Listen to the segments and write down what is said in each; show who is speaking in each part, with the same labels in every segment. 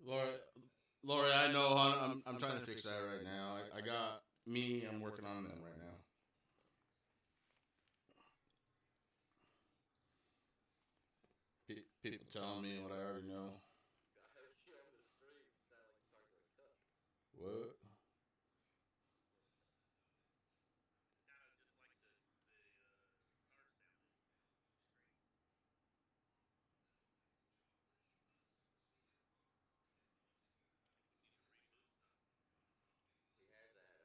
Speaker 1: Lori, Lori, I know, hon. I'm trying to fix that right now. I got me. I'm working on them right now. People telling me what I already know.
Speaker 2: I heard you on the stream. You sound like you're talking to a cup.
Speaker 1: What?
Speaker 2: He has that.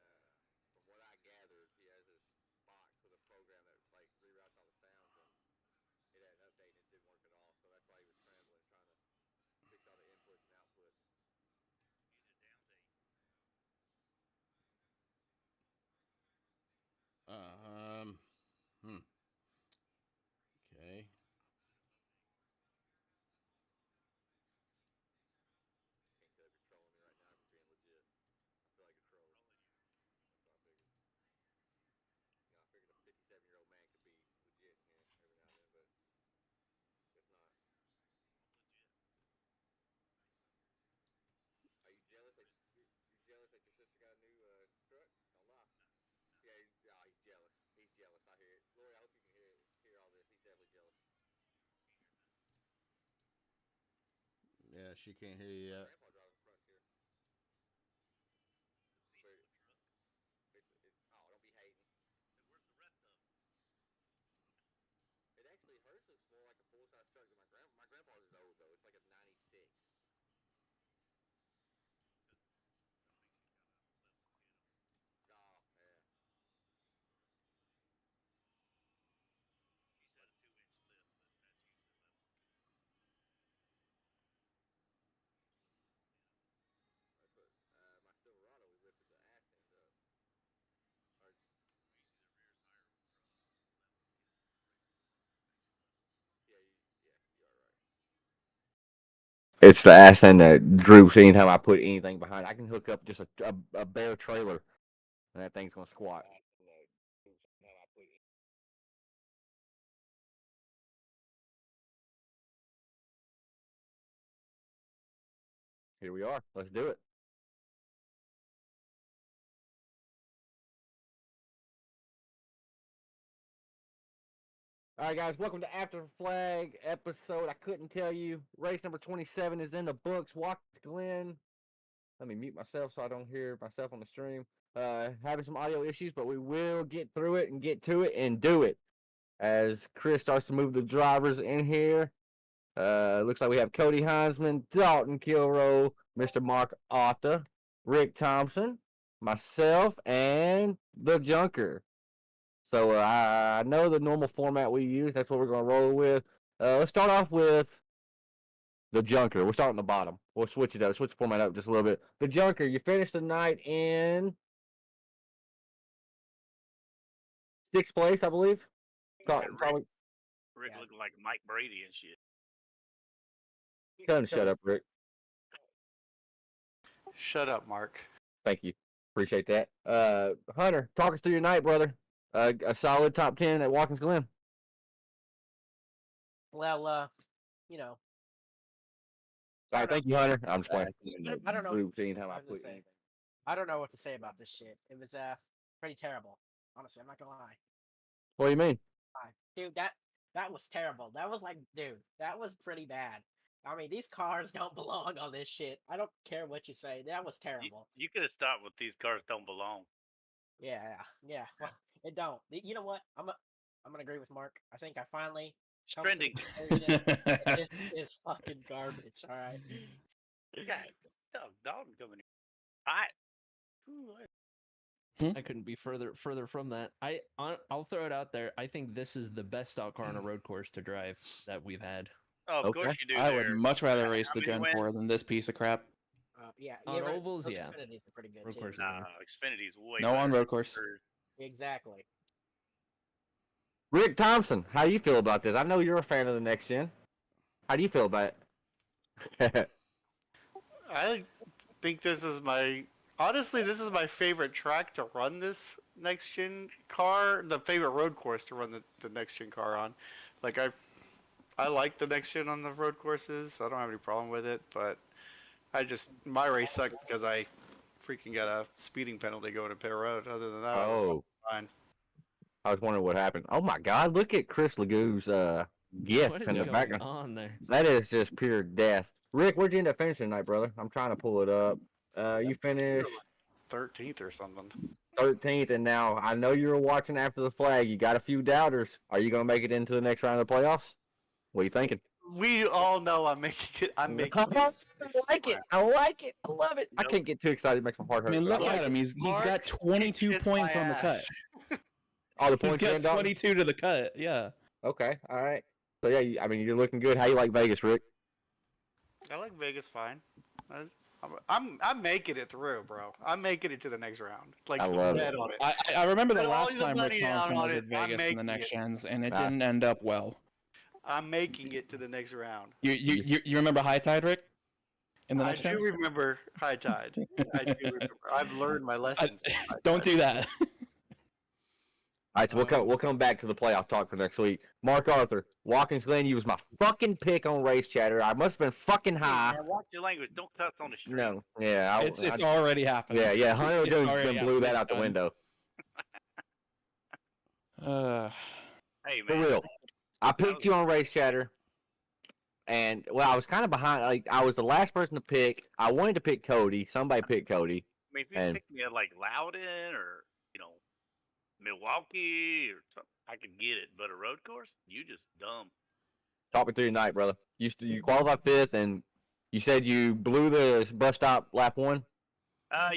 Speaker 2: From what I gathered, he has this box with a program that like reroutes all the sounds, and it had an update and it didn't work at all. So that's why he was scrambling, trying to fix all the inputs and outputs.
Speaker 1: Um. Hmm. Okay.
Speaker 2: Can't tell if you're trolling me right now, if you're being legit. I feel like a troll. That's what I figured. I figured a 57-year-old man could be legit in here every now and then, but if not, are you jealous that you're jealous that your sister got a new truck? Don't lie. Yeah, he's jealous. He's jealous. I hear it. Lori, I hope you can hear all this. He's definitely jealous.
Speaker 1: Yeah, she can't hear you yet.
Speaker 2: Grandpa driving the front here. But it's oh, don't be hating. It actually hers looks more like a full size truck than my grandpa's is old though. It's like a '96. Oh yeah. That's what my Silverado we lifted the ass end up. Or yeah, yeah, you are right.
Speaker 3: It's the ass end that droops anytime I put anything behind. I can hook up just a bare trailer, and that thing's gonna squat. Here we are. Let's do it. All right, guys, welcome to After Flag episode. I couldn't tell you. Race number 27 is in the books. Watkins, Glen. Let me mute myself so I don't hear myself on the stream. Having some audio issues, but we will get through it and get to it and do it. As Chris starts to move the drivers in here, looks like we have Cody Heinzman, Dalton Kilrow, Mr. Mark Otta, Rick Thompson, myself, and the Junker. So I know the normal format we use. That's what we're going to roll with. Let's start off with the Junker. We're starting at the bottom. We'll switch it up. Switch the format up just a little bit. The Junker, you finished the night in sixth place, I believe. Probably.
Speaker 4: Rick looked like Mike Brady and shit.
Speaker 3: Tell him to shut up, Rick.
Speaker 5: Shut up, Mark.
Speaker 3: Thank you. Appreciate that. Hunter, talk us through your night, brother. A solid top 10 at Watkins Glen.
Speaker 6: Well, you know.
Speaker 3: All right, thank you, Hunter. I'm just playing.
Speaker 6: I don't know.
Speaker 3: I
Speaker 6: don't know what to say about this shit. It was pretty terrible. Honestly, I'm not gonna lie.
Speaker 3: What do you mean?
Speaker 6: Dude, that was terrible. That was like, dude, that was pretty bad. I mean, these cars don't belong on this shit. I don't care what you say. That was terrible.
Speaker 4: You could have stopped with these cars don't belong.
Speaker 6: Yeah. Well, it don't. You know what? I'm gonna agree with Mark. I think I finally
Speaker 4: Trending.
Speaker 6: This is fucking garbage. All right.
Speaker 4: God, dog coming here. Hot.
Speaker 7: I couldn't be further from that. I'll throw it out there. I think this is the best stock car on a road course to drive that we've had.
Speaker 4: Oh, of course you do.
Speaker 8: I would much rather race the Gen 4 than this piece of crap.
Speaker 6: Yeah.
Speaker 7: On ovals, yeah.
Speaker 6: Xfinity's are pretty good
Speaker 7: road
Speaker 6: too.
Speaker 7: course,
Speaker 4: Xfinity's way
Speaker 8: no on road course.
Speaker 6: Exactly.
Speaker 3: Rick Thompson, how do you feel about this? I know you're a fan of the next gen. How do you feel about it?
Speaker 5: I think this is my favorite track to run this next gen car. The favorite road course to run the next gen car on. Like I like the next gen on the road courses. I don't have any problem with it, but My race sucked because I freaking got a speeding penalty going to pit road. Other than that, I was
Speaker 3: Oh,
Speaker 5: fine.
Speaker 3: I was wondering what happened. Oh my God! Look at Chris Legoo's gift
Speaker 7: What is
Speaker 3: in the
Speaker 7: going
Speaker 3: background.
Speaker 7: on there?
Speaker 3: That is just pure death. Rick, where'd you end up finishing tonight, brother? I'm trying to pull it up. You finished
Speaker 5: 13th or something.
Speaker 3: 13th, and now I know you were watching after the flag. You got a few doubters. Are you going to make it into the next round of the playoffs? What are you thinking?
Speaker 5: We all know I'm making it. I'm making it.
Speaker 3: I like it. I like it. I love it. I
Speaker 4: Nope.
Speaker 3: can't get too excited. It makes my heart
Speaker 8: I
Speaker 3: hurt.
Speaker 8: mean,
Speaker 3: but
Speaker 8: look
Speaker 3: like
Speaker 8: at
Speaker 3: it.
Speaker 8: him. He's
Speaker 5: Mark,
Speaker 8: got 22
Speaker 5: kiss
Speaker 8: points
Speaker 5: my
Speaker 8: on the cut.
Speaker 5: ass.
Speaker 3: All the
Speaker 8: He's
Speaker 3: points you're
Speaker 8: got
Speaker 3: in, Dalton?
Speaker 8: 22 to the cut. Yeah.
Speaker 3: Okay. All right. So, yeah, I mean, you're looking good. How you like Vegas, Rick?
Speaker 5: I like Vegas fine. I'm making it through, bro. I'm making it to the next round. Like,
Speaker 3: I love
Speaker 5: bet
Speaker 3: it.
Speaker 5: on it.
Speaker 8: I remember the
Speaker 5: Put all
Speaker 8: last
Speaker 5: your
Speaker 8: time
Speaker 5: money
Speaker 8: Rick
Speaker 5: down
Speaker 8: Thompson
Speaker 5: on
Speaker 8: was
Speaker 5: it.
Speaker 8: at
Speaker 5: I'm
Speaker 8: Vegas in the
Speaker 5: making
Speaker 8: next
Speaker 5: it.
Speaker 8: gens, and it
Speaker 3: Ah.
Speaker 8: didn't end up well.
Speaker 5: I'm making it to the next round.
Speaker 8: You remember High Tide, Rick? In the
Speaker 5: I
Speaker 8: next
Speaker 5: do
Speaker 8: gens?
Speaker 5: remember High Tide. I do remember. I've learned my lessons. from High
Speaker 8: Don't
Speaker 5: Tide.
Speaker 8: do that.
Speaker 3: All right, so we'll come back to the playoff talk for next week. Mark Arthur, Watkins Glen, you was my fucking pick on Race Chatter. I must have been fucking high.
Speaker 4: Man, watch your language. Don't cuss on the street.
Speaker 3: No, yeah,
Speaker 8: It's already happening.
Speaker 3: yeah. Hunter
Speaker 8: It's
Speaker 3: Jones
Speaker 8: already
Speaker 3: then blew that
Speaker 8: happened.
Speaker 3: out the
Speaker 8: It's
Speaker 3: window.
Speaker 8: done.
Speaker 4: Hey,
Speaker 3: For
Speaker 4: man.
Speaker 3: real. I picked you on Race Chatter, and well, I was kind of behind. Like I was the last person to pick. I wanted to pick Cody. Somebody picked Cody.
Speaker 4: I mean, if you
Speaker 3: And-
Speaker 4: pick me at like Loudon or Milwaukee or something, I could get it. But a road course, you just dumb.
Speaker 3: Talk me through your night, brother. You qualified 5th, and you said you blew the bus stop lap 1.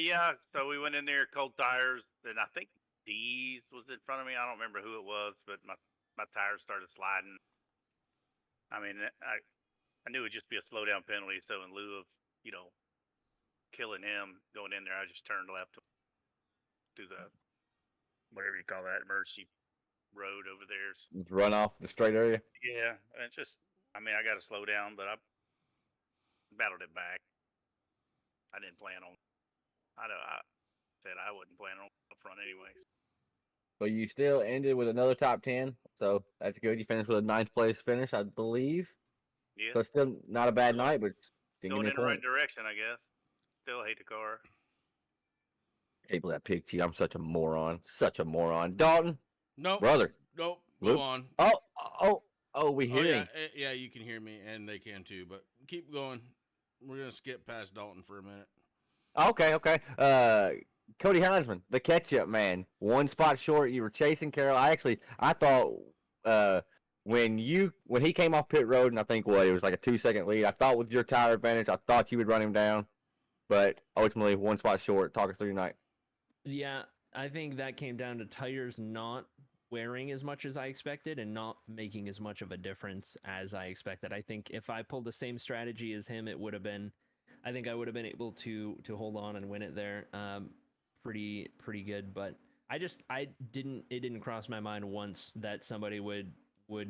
Speaker 4: Yeah. So we went in there, cold tires, and I think D's was in front of me. I don't remember who it was, but my tires started sliding. I mean, I knew it would just be a slow down penalty. So in lieu of killing him going in there, I just turned left to the whatever you call that emergency road over there.
Speaker 3: Run off the straight area.
Speaker 4: Yeah, and it's just, I mean, I got to slow down, but I battled it back. I didn't plan on. I said I wouldn't plan on up front anyways.
Speaker 3: But you still ended with another top 10, so that's good. You finished with a 9th place finish, I believe.
Speaker 4: Yeah,
Speaker 3: So it's still not a bad night, but didn't
Speaker 4: going
Speaker 3: give
Speaker 4: in
Speaker 3: me
Speaker 4: the
Speaker 3: a
Speaker 4: right
Speaker 3: point.
Speaker 4: direction, I guess. Still hate the car.
Speaker 3: People that picked you, I'm such a moron. Such a moron. Dalton,
Speaker 1: Nope.
Speaker 3: brother.
Speaker 1: Nope.
Speaker 3: Luke?
Speaker 1: Go on.
Speaker 3: We hear him.
Speaker 1: Yeah, you can hear me, and they can too. But keep going. We're gonna skip past Dalton for a minute.
Speaker 3: Okay. Cody Heisman, the catch-up man. 1 spot short. You were chasing Carroll. I thought when he came off pit road, and I think it was like a 2-second lead. I thought with your tire advantage, I thought you would run him down, but ultimately 1 spot short. Talk us through your night.
Speaker 7: Yeah, I think that came down to tires not wearing as much as I expected and not making as much of a difference as I expected. I think if I pulled the same strategy as him, I would have been able to hold on and win it there. Pretty good, but it didn't cross my mind once that somebody would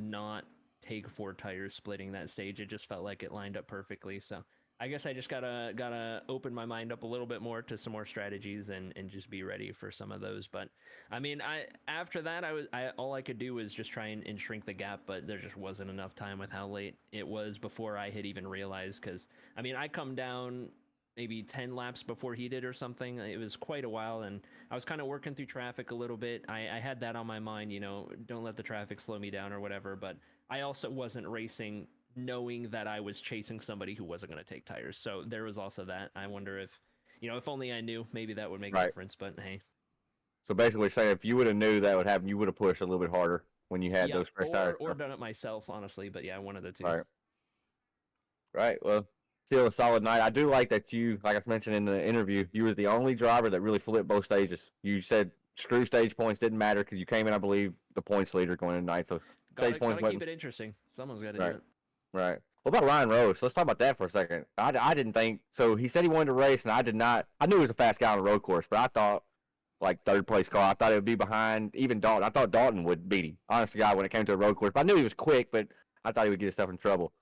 Speaker 7: not take 4 tires splitting that stage. It just felt like it lined up perfectly. So I guess I just gotta open my mind up a little bit more to some more strategies and just be ready for some of those. But I mean, after that, all I could do was just try and shrink the gap, but there just wasn't enough time with how late it was before I had even realized. Because I mean, I come down maybe 10 laps before he did or something. It was quite a while, and I was kind of working through traffic a little bit. I had that on my mind, don't let the traffic slow me down or whatever. But I also wasn't racing knowing that I was chasing somebody who wasn't going to take tires. So there was also that. I wonder if only I knew, maybe that would make a difference, but hey.
Speaker 3: So basically saying if you would have knew that would happen, you would have pushed a little bit harder when you had those fresh tires.
Speaker 7: Or done it myself, honestly, but yeah, one of the two.
Speaker 3: Right. Well, still a solid night. I do like that you, like I mentioned in the interview, you was the only driver that really flipped both stages. You said screw stage points didn't matter because you came in, I believe, the points leader going in tonight. So stage points
Speaker 7: gotta keep it interesting. Someone's got to do it.
Speaker 3: Right. What about Ryan Rose? Let's talk about that for a second. I didn't think so. He said he wanted to race, and I did not. I knew he was a fast guy on the road course, but I thought like 3rd place car. I thought it would be behind even Dalton. I thought Dalton would beat him. Honest to God, when it came to a road course, but I knew he was quick, but I thought he would get himself in trouble.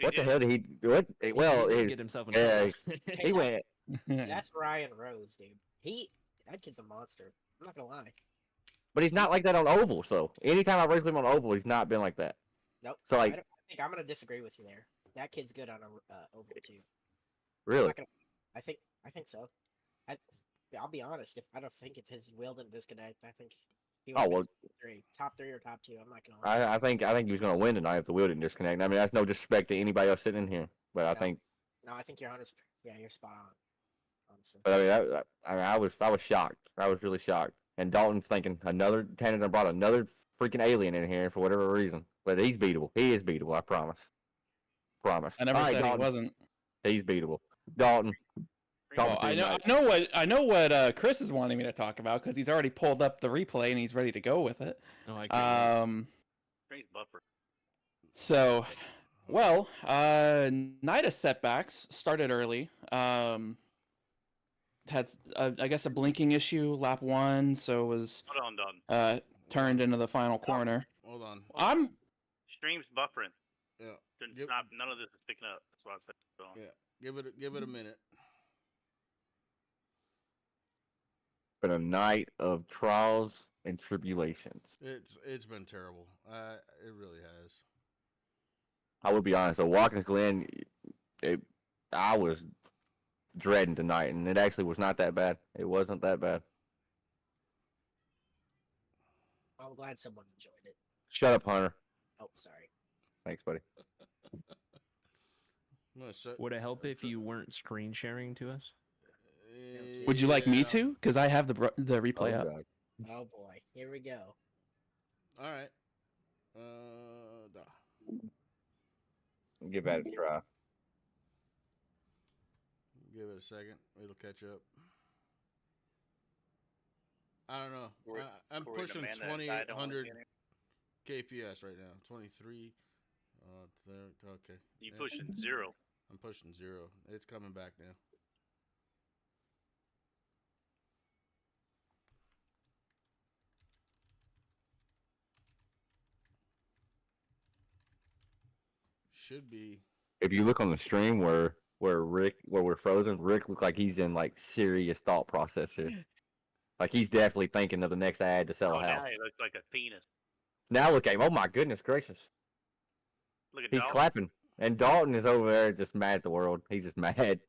Speaker 3: What the hell did he do? Well,
Speaker 7: he get himself in trouble.
Speaker 3: He went.
Speaker 6: That's Ryan Rose, dude. That kid's a monster. I'm not gonna lie.
Speaker 3: But he's not like that on ovals, though. Anytime I race with him on oval, he's not been like that.
Speaker 6: Nope.
Speaker 3: So
Speaker 6: I
Speaker 3: like,
Speaker 6: think I'm gonna disagree with you there. That kid's good on a oval too.
Speaker 3: Really?
Speaker 6: Not gonna- I think so. I'll be honest. If I don't think if his wheel didn't disconnect, I think he would
Speaker 3: Oh
Speaker 6: have
Speaker 3: well,
Speaker 6: top three or top two. I'm not gonna lie.
Speaker 3: I think he was gonna win tonight if the wheel didn't disconnect. I mean, that's no disrespect to anybody else sitting in here, but I
Speaker 6: No.
Speaker 3: think.
Speaker 6: No, I think you're 100. Yeah, you're spot on. Honestly.
Speaker 3: But I mean, I was shocked. I was really shocked. And Dalton's thinking Tanner brought another freaking alien in here for whatever reason. But he's beatable. He is beatable. I promise. Promise.
Speaker 8: I never
Speaker 3: All right,
Speaker 8: said he
Speaker 3: Dalton.
Speaker 8: wasn't.
Speaker 3: He's beatable. Dalton.
Speaker 8: Well, I know what Chris is wanting me to talk about because he's already pulled up the replay and he's ready to go with it.
Speaker 7: Oh, I can't.
Speaker 4: Strange buffer.
Speaker 8: So, well, night of setbacks started early. Had I guess a blinking issue lap 1, so it was
Speaker 4: Hold on, Dalton.
Speaker 8: turned into the final corner.
Speaker 1: Hold on.
Speaker 4: Stream's buffering.
Speaker 1: Yeah.
Speaker 4: None of this is picking up. That's why I said so.
Speaker 1: Yeah. Give it a minute.
Speaker 3: Been a night of trials and tribulations.
Speaker 1: It's been terrible. It really has.
Speaker 3: I would be honest. So Watkins Glen, I was dreading tonight, and it actually was not that bad. It wasn't that bad.
Speaker 6: I'm glad someone enjoyed it.
Speaker 3: Shut up, Hunter.
Speaker 6: Oh, sorry.
Speaker 3: Thanks, buddy.
Speaker 7: Would it help if you weren't screen sharing to us?
Speaker 8: Would you like me to? Because I have the replay up.
Speaker 3: God.
Speaker 6: Oh boy, here we go.
Speaker 1: All right.
Speaker 3: Give that a try.
Speaker 1: Give it a second. It'll catch up. I don't know. I'm pushing 2,800 kps right now. 23. Okay.
Speaker 4: You pushing 0.
Speaker 1: I'm pushing 0. It's coming back now. Should be.
Speaker 3: If you look on the stream where we're frozen, Rick looked like he's in like serious thought process here. Like he's definitely thinking of the next ad to sell a
Speaker 4: Now
Speaker 3: house.
Speaker 4: he looks like a penis.
Speaker 3: Now look at him. Oh my goodness gracious.
Speaker 4: Look at
Speaker 3: He's
Speaker 4: Dalton.
Speaker 3: clapping. And Dalton is over there just mad at the world. He's just mad.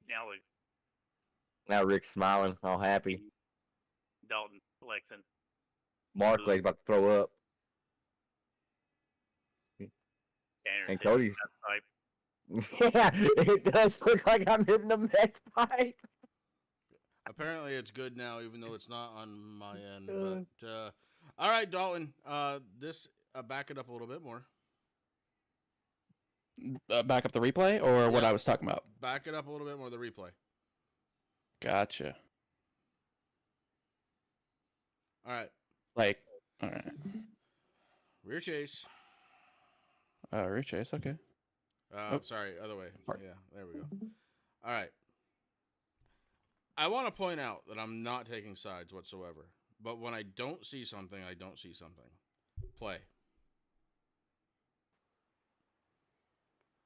Speaker 4: Now look,
Speaker 3: Now Rick's smiling, all happy.
Speaker 4: Dalton flexing.
Speaker 3: Markley's about to throw up. And Cody's. Yeah, it does look like I'm hitting the meth pipe.
Speaker 1: Apparently it's good now, even though it's not on my end. But all right, Dalton. Back it up a little bit more.
Speaker 8: Back up the replay or what I was talking about?
Speaker 1: Back it up a little bit more. The replay.
Speaker 8: Gotcha.
Speaker 1: All right.
Speaker 8: All right.
Speaker 1: Rear chase.
Speaker 8: Rear chase. Okay.
Speaker 1: Sorry, other way.
Speaker 8: Fart.
Speaker 1: Yeah, there we go. All right. I want to point out that I'm not taking sides whatsoever. But when I don't see something, I don't see something. Play.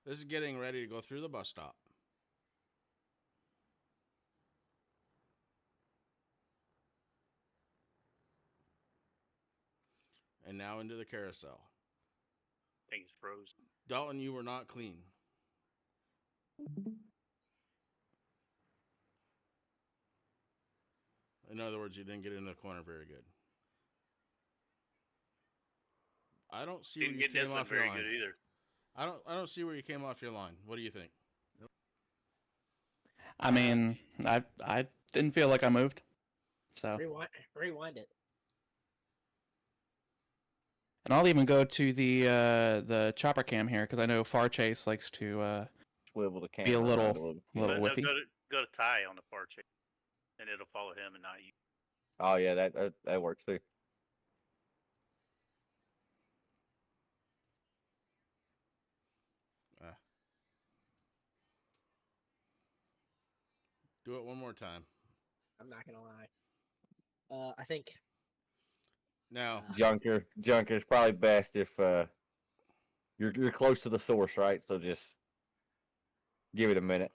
Speaker 1: This is getting ready to go through the bus stop. And now into the carousel.
Speaker 4: Things frozen.
Speaker 1: Dalton, you were not clean. In other words, you didn't get into the corner very good. I don't see
Speaker 4: Didn't
Speaker 1: where you
Speaker 4: get this
Speaker 1: came
Speaker 4: one
Speaker 1: off your
Speaker 4: very
Speaker 1: line.
Speaker 4: good either.
Speaker 1: I don't see where you came off your line. What do you think?
Speaker 8: I mean, I didn't feel like I moved. So.
Speaker 6: Rewind it.
Speaker 8: And I'll even go to the chopper cam here because I know Far Chase likes to
Speaker 3: Swivel the camera.
Speaker 8: be a little
Speaker 4: Go
Speaker 8: whiffy.
Speaker 4: to Ty on the far check, and it'll follow him and not you.
Speaker 3: Oh yeah, that works too.
Speaker 1: Do it one more time.
Speaker 6: I'm not gonna lie. I think
Speaker 1: Now,
Speaker 3: Junker, it's probably best if you're close to the source, right? So just give it a minute.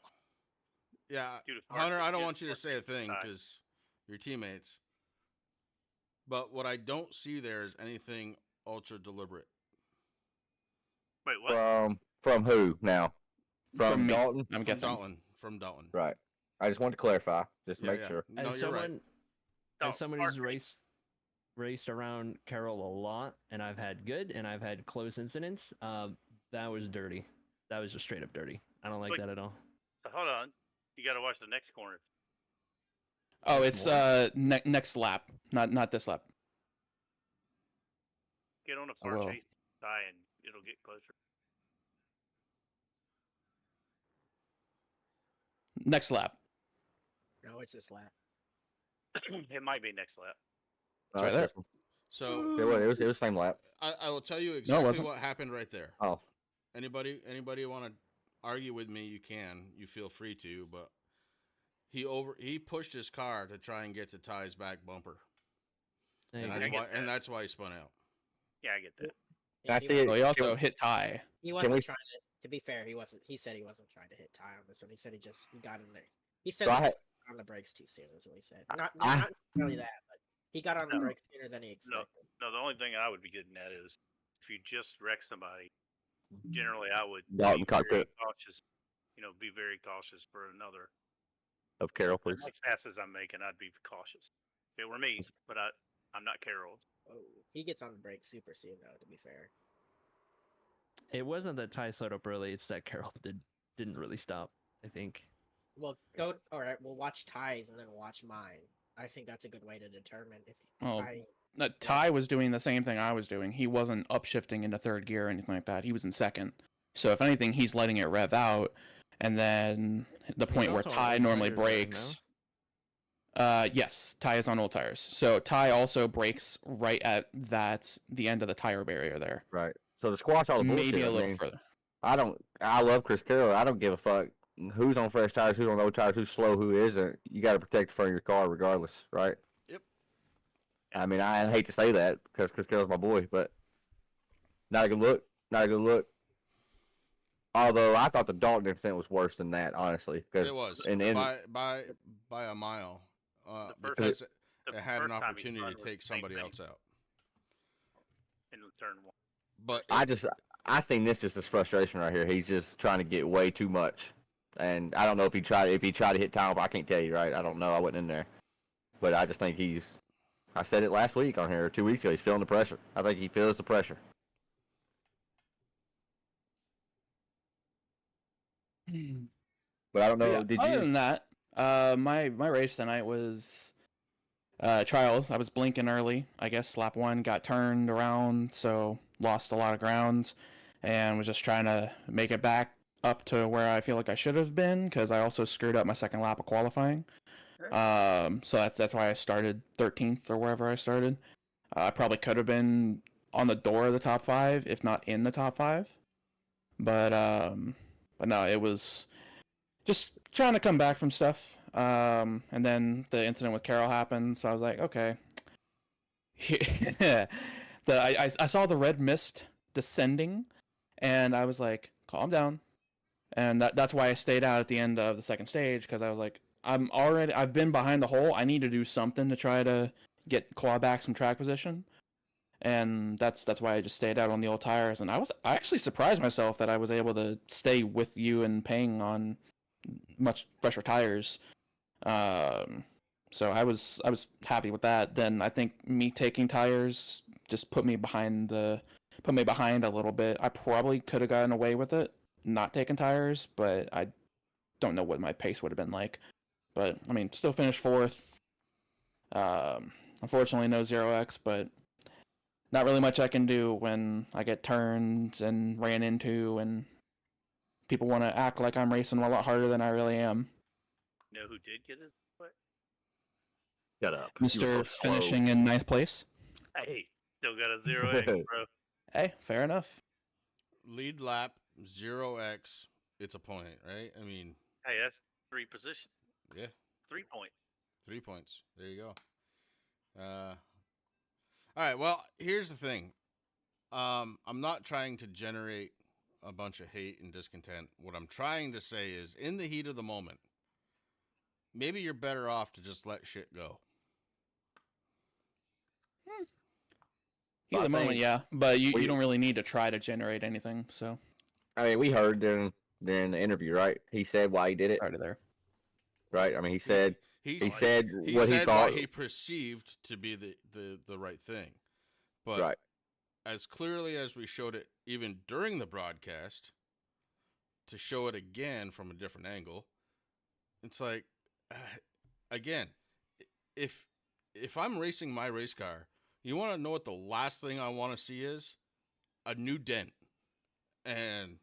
Speaker 1: yeah,
Speaker 4: Dude, it's hard
Speaker 1: Hunter,
Speaker 4: to
Speaker 1: I don't
Speaker 4: get
Speaker 1: want you to
Speaker 4: Far
Speaker 1: say a
Speaker 4: Chase
Speaker 1: thing
Speaker 4: inside.
Speaker 1: because you're teammates. But what I don't see there is anything ultra deliberate.
Speaker 4: Wait, what?
Speaker 3: From who now? From
Speaker 8: me,
Speaker 3: Dalton?
Speaker 8: I'm guessing.
Speaker 1: From Dalton.
Speaker 3: Right. I just wanted to clarify, just to
Speaker 1: Yeah,
Speaker 3: make sure.
Speaker 1: No,
Speaker 7: As
Speaker 1: you're right.
Speaker 7: someone, as someone who's raced around Carroll a lot, and I've had good and I've had close incidents, that was dirty. That was just straight up dirty. I don't like that at all.
Speaker 4: So hold on, you got to watch the next corner.
Speaker 8: Oh, it's next lap, not this lap.
Speaker 4: Get on a
Speaker 8: I will.
Speaker 4: far chase tie and it'll get closer.
Speaker 8: Next lap.
Speaker 6: No, it's this lap.
Speaker 4: It might be next lap.
Speaker 8: Sorry,
Speaker 3: that's
Speaker 8: that-
Speaker 3: this one.
Speaker 1: So
Speaker 3: It was same lap.
Speaker 1: I will tell you exactly
Speaker 8: wasn't.
Speaker 1: what happened right there.
Speaker 3: Oh,
Speaker 1: Anybody want to argue with me? You can. You feel free to. But he pushed his car to try and get to Ty's back bumper, and that's why he spun out.
Speaker 4: Yeah, I get that.
Speaker 3: I
Speaker 6: He
Speaker 3: see
Speaker 6: wasn't-
Speaker 3: it.
Speaker 8: Well, he also hit Ty.
Speaker 6: He wasn't
Speaker 3: we-
Speaker 6: trying to. To be fair, he wasn't. He said he wasn't trying to hit Ty on this one. He said he got in there. He said
Speaker 3: So
Speaker 6: he
Speaker 3: I had-
Speaker 6: got on the brakes too soon. Is what he said. Not necessarily that, but he got on the
Speaker 4: No.
Speaker 6: brakes sooner than he expected.
Speaker 4: No, the only thing I would be getting at is if you just wreck somebody, generally I would
Speaker 3: Dalton
Speaker 4: be very
Speaker 3: cockpit.
Speaker 4: cautious. Be very cautious for another.
Speaker 3: Of Carroll, please.
Speaker 4: As fast as I'm making, I'd be cautious. If it were me, but I'm not Carroll.
Speaker 6: Oh, he gets on the brakes super soon, though. To be fair.
Speaker 7: It wasn't that Ty slowed up early; it's that Carroll didn't really stop. I think.
Speaker 6: Well, go. All right, we'll watch Ty's and then watch mine. I think that's a good way to determine if
Speaker 8: Oh,
Speaker 6: Ty.
Speaker 8: Ty was doing the same thing I was doing. He wasn't upshifting into third gear or anything like that. He was in second. So if anything, he's letting it rev out, and then the point where
Speaker 7: also on
Speaker 8: Ty
Speaker 7: old
Speaker 8: normally
Speaker 7: tires, right,
Speaker 8: brakes. Yes, Ty is on old tires. So Ty also brakes right at the end of the tire barrier there.
Speaker 3: Right. So to squash all the bullshit,
Speaker 8: Maybe a
Speaker 3: I
Speaker 8: little
Speaker 3: mean,
Speaker 8: further.
Speaker 3: I love Chris Carroll. I don't give a fuck who's on fresh tires, who's on old tires, who's slow, who isn't. You got to protect the front of your car regardless, right?
Speaker 1: Yep.
Speaker 3: I mean, I hate to say that because Chris Carroll's my boy, but not a good look. Not a good look. Although I thought the Dalton incident was worse than that, honestly.
Speaker 1: It was
Speaker 3: and
Speaker 1: by a mile
Speaker 4: The
Speaker 1: because
Speaker 4: first-
Speaker 1: it
Speaker 4: The
Speaker 1: had an
Speaker 4: first time he
Speaker 1: opportunity
Speaker 4: spun
Speaker 1: to
Speaker 4: was
Speaker 1: take
Speaker 4: the same
Speaker 1: somebody
Speaker 4: thing
Speaker 1: else out.
Speaker 4: in turn one.
Speaker 1: But
Speaker 3: I seen this just as frustration right here. He's just trying to get way too much, and I don't know if he tried to hit Tom. I can't tell you, right? I don't know. I wasn't in there, but I just think I said it last week on here, or 2 weeks ago. He's feeling the pressure. I think he feels the pressure. But I don't know.
Speaker 8: Yeah,
Speaker 3: Did
Speaker 8: other
Speaker 3: you?
Speaker 8: than that, my race tonight was trials. I was blinking early. I guess lap 1 got turned around, so lost a lot of grounds, and was just trying to make it back up to where I feel like I should have been, because I also screwed up my second lap of qualifying. So that's why I started 13th or wherever I started. I probably could have been on the door of the top 5, if not in the top 5. But no, it was just trying to come back from stuff. And then the incident with Carol happened, so I was like, okay. I saw the red mist descending, and I was like, calm down. And that's why I stayed out at the end of the second stage, because I was like, I've been behind the hole. I need to do something to try to claw back some track position. And that's why I just stayed out on the old tires. And I actually surprised myself that I was able to stay with you and Peng on much fresher tires. So I was happy with that. Then I think me taking tires just put me behind a little bit. I probably could have gotten away with it not taking tires, but I don't know what my pace would have been like. But I mean, still finished 4th. Unfortunately, no 0x, but not really much I can do when I get turned and ran into, and people want to act like I'm racing a lot harder than I really am.
Speaker 4: You know who did get his foot?
Speaker 3: Shut up. You were
Speaker 8: Mr.
Speaker 3: so slow.
Speaker 8: Finishing in 9th place.
Speaker 4: Hey, still got a 0x, bro.
Speaker 8: Hey, fair enough.
Speaker 1: lead lap 0x, it's a point, right? I mean,
Speaker 4: Hey, that's 3 positions.
Speaker 1: yeah,
Speaker 4: 3 points.
Speaker 1: 3 points. There you go. All right. Well, here's the thing. I'm not trying to generate a bunch of hate and discontent. What I'm trying to say is, in the heat of the moment, maybe you're better off to just let shit go.
Speaker 8: Heat of the moment, yeah, but you don't really need to try to generate anything. So
Speaker 3: I mean, we heard during during the interview, right? He said why he did it,
Speaker 8: Already there.
Speaker 3: right? I mean, he said
Speaker 1: He
Speaker 3: he said
Speaker 1: he
Speaker 3: what he
Speaker 1: said
Speaker 3: thought.
Speaker 1: what he perceived to be the right thing, but
Speaker 3: Right.
Speaker 1: as clearly as we showed it even during the broadcast, to show it again from a different angle, it's like, again, if I'm racing my race car, you want to know what the last thing I want to see is? A new dent. And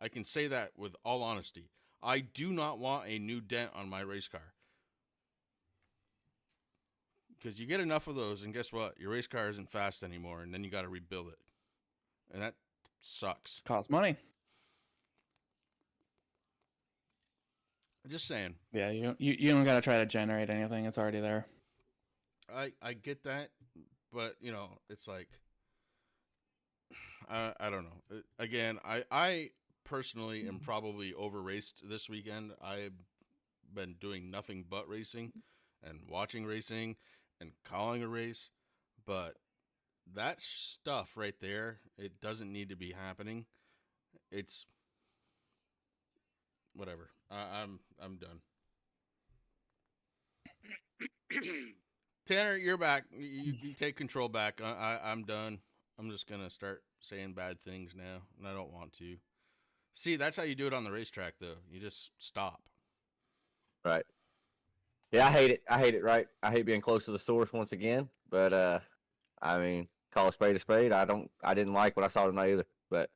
Speaker 1: I can say that with all honesty. I do not want a new dent on my race car. Because you get enough of those, and guess what? Your race car isn't fast anymore, and then you got to rebuild it. And that sucks.
Speaker 8: Costs money.
Speaker 1: Just saying.
Speaker 8: Yeah, you don't gotta try to generate anything. It's already there.
Speaker 1: I get that, but you know, it's like, I don't know. Again, I personally am probably over raced this weekend. I've been doing nothing but racing and watching racing and calling a race, but that stuff right there, it doesn't need to be happening. It's whatever. I'm done. Tanner, you're back. You take control back. I'm done. I'm just gonna start saying bad things now, and I don't want to. See, that's how you do it on the racetrack, though. You just stop.
Speaker 3: Right. Yeah, I hate it. I hate it. Right. I hate being close to the source once again. But I mean, call a spade a spade. I didn't like what I saw tonight either. But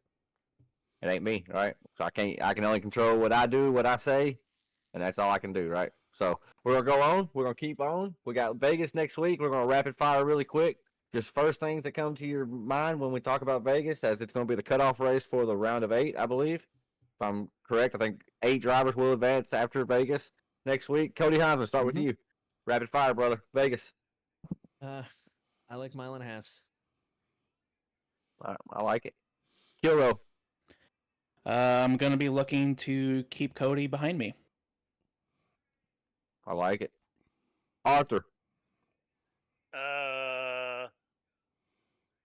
Speaker 3: it ain't me, right? So I can't. I can only control what I do, what I say, and that's all I can do, right? So we're gonna go on. We're gonna keep on. We got Vegas next week. We're gonna rapid fire really quick. Just first things that come to your mind when we talk about Vegas, as it's gonna be the cutoff race for the round of 8, I believe. If I'm correct, I think 8 drivers will advance after Vegas next week. Cody Hines, start with you. Rapid fire, brother. Vegas.
Speaker 7: I like mile and a halves.
Speaker 3: I like it. Kiro.
Speaker 8: I'm gonna be looking to keep Cody behind me.
Speaker 3: I like it. Arthur.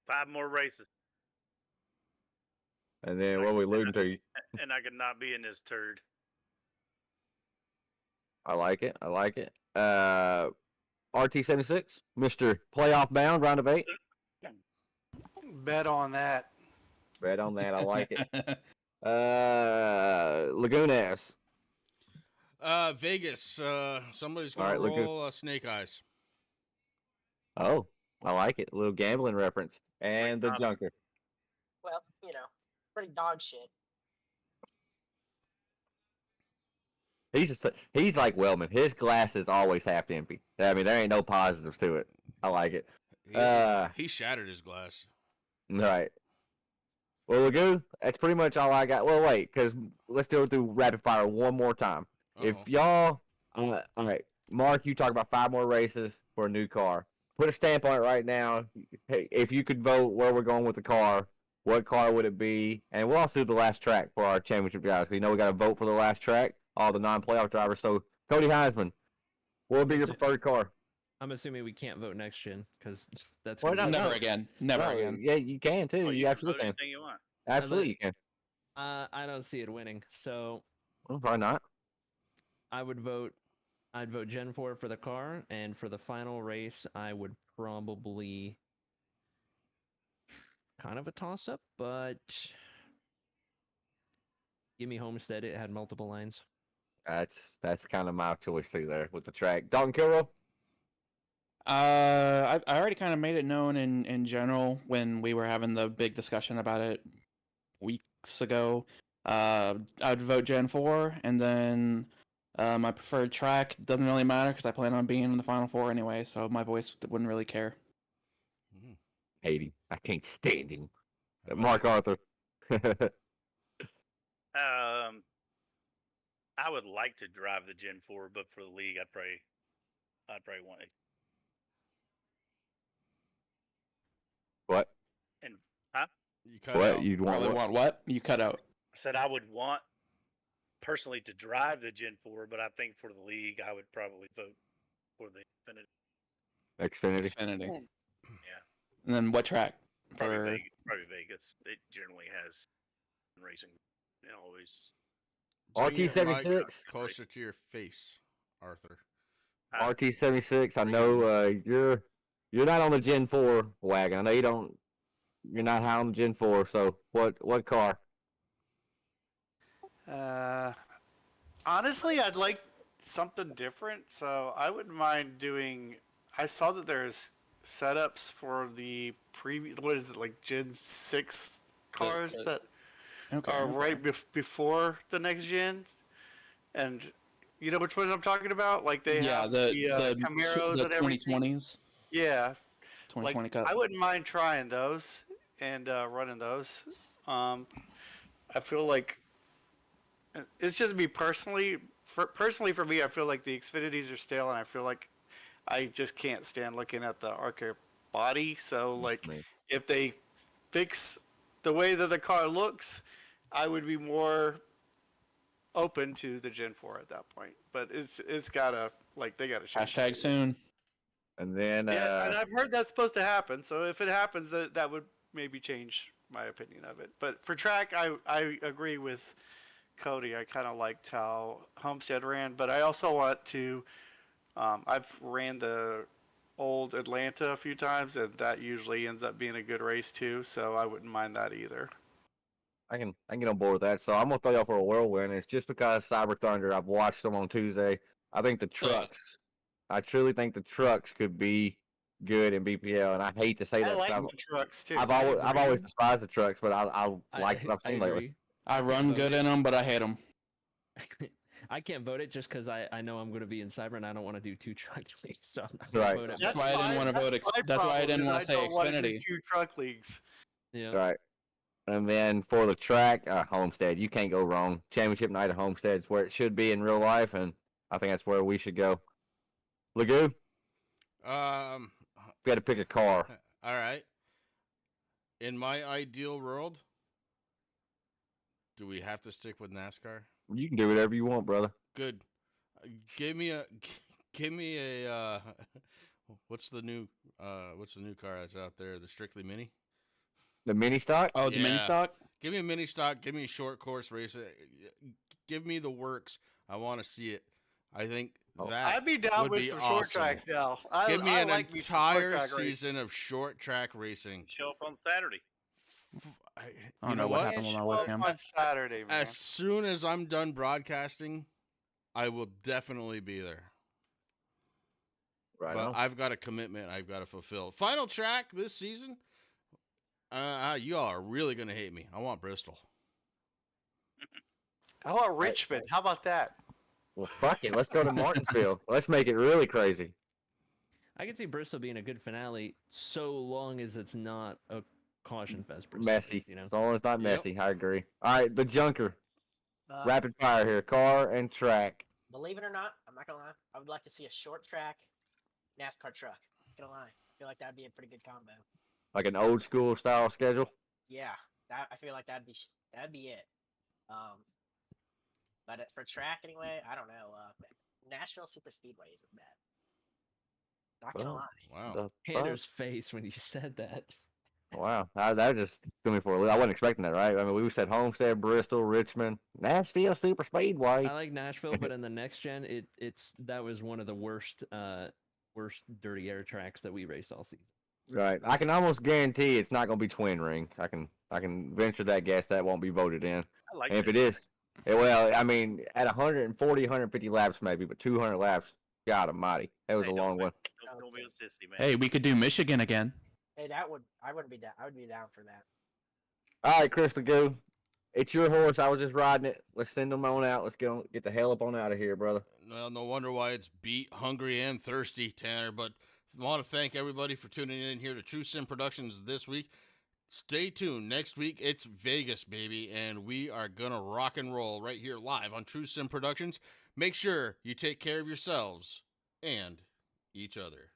Speaker 4: 5 more races,
Speaker 3: And then what we alluding to?
Speaker 4: and I could not be in this turd.
Speaker 3: I like it. I like it. RT76, Mr. Playoff Bound, round of 8.
Speaker 5: Bet on that.
Speaker 3: Bet on that. I like it. Lagunas.
Speaker 1: Vegas. Somebody's
Speaker 3: All
Speaker 1: gonna
Speaker 3: right,
Speaker 1: roll Snake Eyes.
Speaker 3: Oh, I like it. A little gambling reference. And the Junker.
Speaker 6: Well, pretty dog shit.
Speaker 3: He's like Wellman. His glass is always half empty. I mean, there ain't no positives to it. I like it.
Speaker 1: He shattered his glass.
Speaker 3: Right. Well, Lagoon, that's pretty much all I got. Well, wait, because let's do it through rapid fire one more time. If y'all, all right, Mark, you talk about 5 more races for a new car. Put a stamp on it right now. Hey, if you could vote where we're going with the car, what car would it be? And we'll also do the last track for our championship guys. We know we got to vote for the last track, all the non-playoff drivers. So, Cody Heisman, what would be your preferred car?
Speaker 7: I'm assuming we can't vote next gen because that's
Speaker 3: Why not?
Speaker 8: Never again. Never
Speaker 3: No,
Speaker 8: again.
Speaker 3: Yeah, you can too.
Speaker 4: Oh,
Speaker 3: you
Speaker 4: can
Speaker 3: absolutely
Speaker 4: vote
Speaker 3: can.
Speaker 4: anything you want.
Speaker 3: Absolutely, you can.
Speaker 7: I don't see it winning, so
Speaker 3: Well, why not?
Speaker 7: I'd vote Gen 4 for the car, and for the final race, I would probably kind of a toss up, but give me Homestead. It had multiple lines.
Speaker 3: That's kind of my choice too there with the track. Dalton Kilrow?
Speaker 8: I already kind of made it known in general when we were having the big discussion about it weeks ago. I'd vote Gen 4, and then my preferred track doesn't really matter because I plan on being in the Final 4 anyway, so my voice wouldn't really care.
Speaker 3: Hate him. I can't stand him. Mark Arthur.
Speaker 4: I would like to drive the Gen 4, but for the league, I'd probably want it.
Speaker 3: What?
Speaker 4: And
Speaker 1: You cut
Speaker 3: What?
Speaker 1: out.
Speaker 3: You'd want
Speaker 8: Probably
Speaker 3: what?
Speaker 8: want what? You cut out.
Speaker 4: I said I would want personally to drive the Gen 4, but I think for the league, I would probably vote for the Infinity.
Speaker 3: Xfinity.
Speaker 8: Xfinity.
Speaker 4: Yeah,
Speaker 8: And then what track?
Speaker 4: probably
Speaker 8: For
Speaker 4: Vegas. Probably Vegas. It generally has racing. It always.
Speaker 1: Bring your mic
Speaker 3: RT-76.
Speaker 1: closer to your face, Arthur.
Speaker 3: RT-76. I know you're not on the Gen 4 wagon. I know you're not high on the Gen 4. So what car?
Speaker 5: Honestly, I'd like something different. So I wouldn't mind doing. I saw that there's setups for the previous. What is it, like Gen 6 cars that are right before the next gen? And you know which ones I'm talking about? Like they have the Camaros
Speaker 8: the
Speaker 5: and everything.
Speaker 8: 2020s.
Speaker 5: Yeah,
Speaker 8: 2020
Speaker 5: like
Speaker 8: Cup.
Speaker 5: I wouldn't mind trying those and running those. I feel like it's just me personally. Personally, for me, I feel like the Xfinities are stale, and I feel like I just can't stand looking at the Arca body. So, like, if they fix the way that the car looks, I would be more open to the Gen 4 at that point. But it's gotta, like, they gotta change.
Speaker 8: Hashtag soon.
Speaker 3: And then
Speaker 5: Yeah, and I've heard that's supposed to happen. So if it happens, that would maybe change my opinion of it. But for track, I agree with Cody. I kind of liked how Homestead ran, but I also want to. I've ran the old Atlanta a few times, and that usually ends up being a good race too. So I wouldn't mind that either.
Speaker 3: I can get on board with that. So I'm gonna throw y'all for a whirlwind. It's just because Cyber Thunder. I've watched them on Tuesday. I think the trucks. I truly think the trucks could be good in BPL, and I hate to say that.
Speaker 5: I like the trucks too.
Speaker 3: I've always despised the trucks, but I like what I've seen lately.
Speaker 8: I run good in them, but I hate them.
Speaker 7: I can't vote it just because I know I'm going to be in Cyber and I don't want to do 2 truck leagues. So I'm not
Speaker 3: Right.
Speaker 7: gonna vote it.
Speaker 8: That's why I didn't want to vote. That's why I didn't want to say Xfinity.
Speaker 5: 2 truck leagues.
Speaker 7: Yeah.
Speaker 3: Right. And then for the track, Homestead, you can't go wrong. Championship night at Homestead is where it should be in real life, and I think that's where we should go. Lagoo? We got to pick a car.
Speaker 1: All right. In my ideal world, do we have to stick with NASCAR?
Speaker 3: You can do whatever you want, brother.
Speaker 1: Good. Give me a what's the new car that's out there? The Strictly Mini?
Speaker 3: The mini stock?
Speaker 8: Oh, the mini stock?
Speaker 1: Give me a mini stock. Give me a short course race. Give me the works. I want to see it. I think that
Speaker 5: I'd be down
Speaker 1: would
Speaker 5: with
Speaker 1: be
Speaker 5: some
Speaker 1: awesome.
Speaker 5: short tracks now.
Speaker 1: Give me
Speaker 5: I
Speaker 1: an
Speaker 5: like
Speaker 1: entire season of short track racing.
Speaker 4: Show up on Saturday.
Speaker 8: I don't know what happened with my webcam.
Speaker 5: On Saturday, man.
Speaker 1: As soon as I'm done broadcasting, I will definitely be there.
Speaker 3: Right.
Speaker 1: But I've got a commitment I've got to fulfill. Final track this season. You all are really gonna hate me. I want Bristol.
Speaker 5: How about Richmond? How about that?
Speaker 3: Well, fuck it. Let's go to Martinsville. Let's make it really crazy.
Speaker 7: I can see Bristol being a good finale so long as it's not a caution fest.
Speaker 3: Messy.
Speaker 7: You know?
Speaker 3: As long as it's not messy. I agree. All right, the junker.
Speaker 6: Uh,
Speaker 3: Rapid fire here. Car and track.
Speaker 6: Believe it or not, I'm not gonna lie. I would like to see a short track NASCAR truck. Not gonna lie. I feel like that'd be a pretty good combo.
Speaker 3: Like an old school style schedule.
Speaker 6: Yeah, I feel like that'd be it. But for track anyway, I don't know. Nashville Super Speedway isn't bad. Not gonna lie.
Speaker 1: Wow.
Speaker 7: Tanner's face when you said that.
Speaker 3: Wow, that just threw me for a loop. I wasn't expecting that, right? I mean, we said Homestead, Bristol, Richmond, Nashville Super Speedway.
Speaker 7: I like Nashville, but in the next gen, that was one of the worst dirty air tracks that we raced all season.
Speaker 3: Right. I can almost guarantee it's not going to be twin ring. I can venture that guess that won't be voted in.
Speaker 4: I like
Speaker 3: And if it is, well, I mean, at 140, 150 laps maybe, but 200 laps, God almighty, that was a long one.
Speaker 4: Don't be a sissy, man.
Speaker 8: Hey, we could do Michigan again.
Speaker 6: Hey, I wouldn't be down. I would be down for that.
Speaker 3: All right, Chris Lagoo, it's your horse. I was just riding it. Let's send them on out. Let's get the hell up on out of here, brother.
Speaker 1: Well, no wonder why it's beat, hungry, and thirsty, Tanner. But I want to thank everybody for tuning in here to True Sim Productions this week. Stay tuned. Next week, it's Vegas, baby, and we are going to rock and roll right here live on True Sim Productions. Make sure you take care of yourselves and each other.